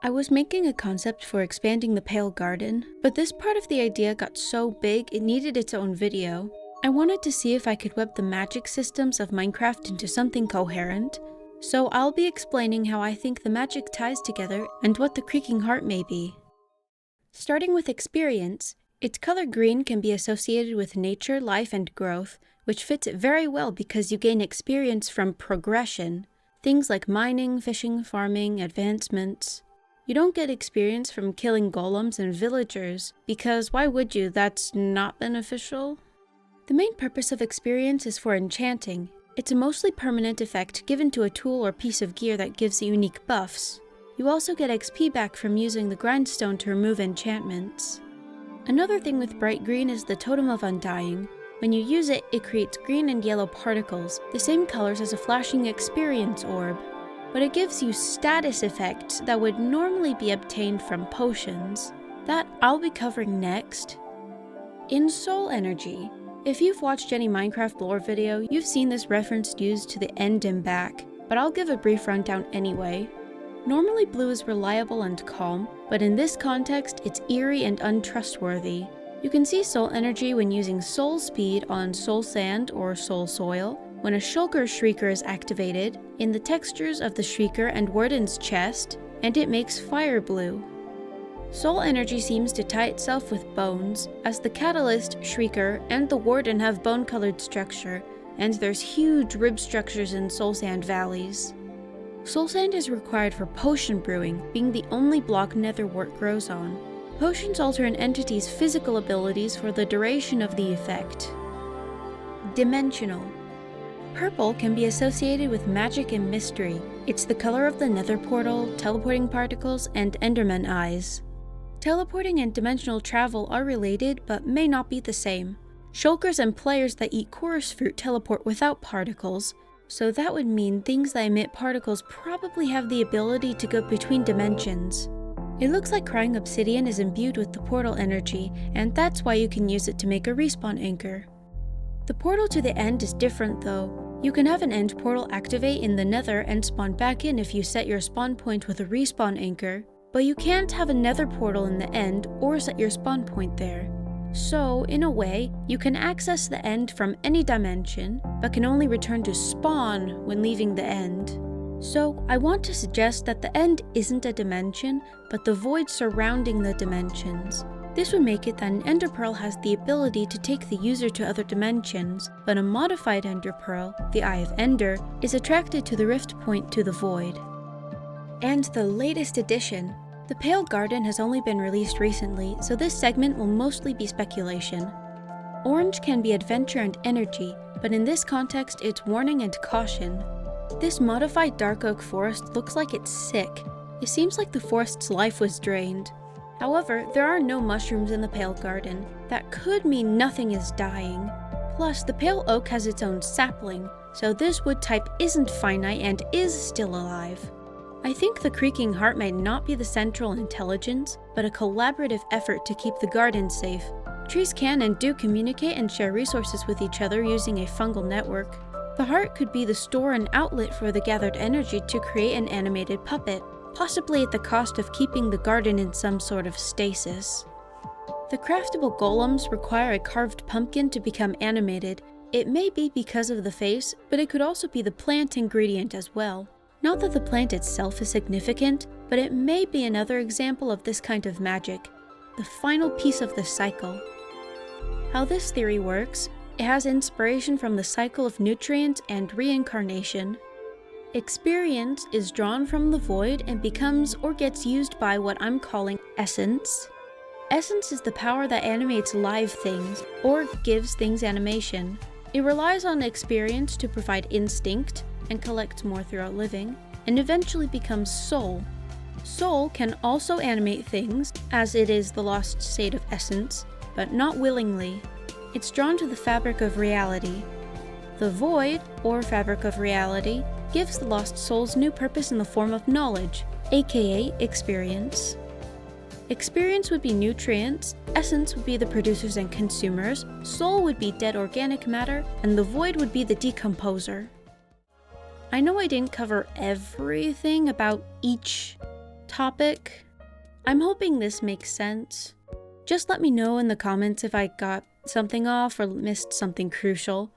I was making a concept for expanding the Pale Garden, but this part of the idea got so big it needed its own video. I wanted to see if I could web the magic systems of Minecraft into something coherent, so I'll be explaining how I think the magic ties together and what the Creaking Heart may be. Starting with experience, its color green can be associated with nature, life, and growth, which fits it very well because you gain experience from progression, things like mining, fishing, farming, advancements. You don't get experience from killing golems and villagers, because why would you? That's not beneficial. The main purpose of experience is for enchanting. It's a mostly permanent effect given to a tool or piece of gear that gives unique buffs. You also get XP back from using the grindstone to remove enchantments. Another thing with bright green is the Totem of Undying. When you use it, it creates green and yellow particles, the same colors as a flashing experience orb. But it gives you status effects that would normally be obtained from potions. That I'll be covering next. In Soul Energy, if you've watched any Minecraft lore video, you've seen this reference used to the end and back, but I'll give a brief rundown anyway. Normally blue is reliable and calm, but in this context it's eerie and untrustworthy. You can see Soul Energy when using Soul Speed on Soul Sand or Soul Soil, when a Shulker Shrieker is activated, in the textures of the Shrieker and Warden's chest, and it makes fire blue. Soul Energy seems to tie itself with bones, as the Catalyst, Shrieker, and the Warden have bone-colored structure, and there's huge rib structures in Soul Sand valleys. Soul Sand is required for potion brewing, being the only block Netherwort grows on. Potions alter an entity's physical abilities for the duration of the effect. Dimensional. Purple can be associated with magic and mystery. It's the color of the nether portal, teleporting particles, and enderman eyes. Teleporting and dimensional travel are related, but may not be the same. Shulkers and players that eat chorus fruit teleport without particles, so that would mean things that emit particles probably have the ability to go between dimensions. It looks like Crying Obsidian is imbued with the portal energy, and that's why you can use it to make a respawn anchor. The portal to the end is different though. You can have an end portal activate in the nether and spawn back in if you set your spawn point with a respawn anchor, but you can't have a nether portal in the end or set your spawn point there. So, in a way, you can access the end from any dimension, but can only return to spawn when leaving the end. So, I want to suggest that the end isn't a dimension, but the void surrounding the dimensions. This would make it that an Ender Pearl has the ability to take the user to other dimensions, but a modified Ender Pearl, the Eye of Ender, is attracted to the rift point to the void. And the latest addition. The Pale Garden has only been released recently, so this segment will mostly be speculation. Orange can be adventure and energy, but in this context it's warning and caution. This modified dark oak forest looks like it's sick. It seems like the forest's life was drained. However, there are no mushrooms in the Pale Garden. That could mean nothing is dying. Plus, the Pale Oak has its own sapling, so this wood type isn't finite and is still alive. I think the Creaking Heart might not be the central intelligence, but a collaborative effort to keep the garden safe. Trees can and do communicate and share resources with each other using a fungal network. The heart could be the store and outlet for the gathered energy to create an animated puppet, possibly at the cost of keeping the garden in some sort of stasis. The craftable golems require a carved pumpkin to become animated. It may be because of the face, but it could also be the plant ingredient as well. Not that the plant itself is significant, but it may be another example of this kind of magic, the final piece of the cycle. How this theory works, it has inspiration from the cycle of nutrients and reincarnation. Experience is drawn from the void and becomes or gets used by what I'm calling essence. Essence is the power that animates live things, or gives things animation. It relies on experience to provide instinct, and collects more throughout living, and eventually becomes soul. Soul can also animate things, as it is the lost state of essence, but not willingly. It's drawn to the fabric of reality. The void, or fabric of reality, gives the lost souls new purpose in the form of knowledge, aka experience. Experience would be nutrients, essence would be the producers and consumers, soul would be dead organic matter, and the void would be the decomposer. I know I didn't cover everything about each topic. I'm hoping this makes sense. Just let me know in the comments if I got something off or missed something crucial.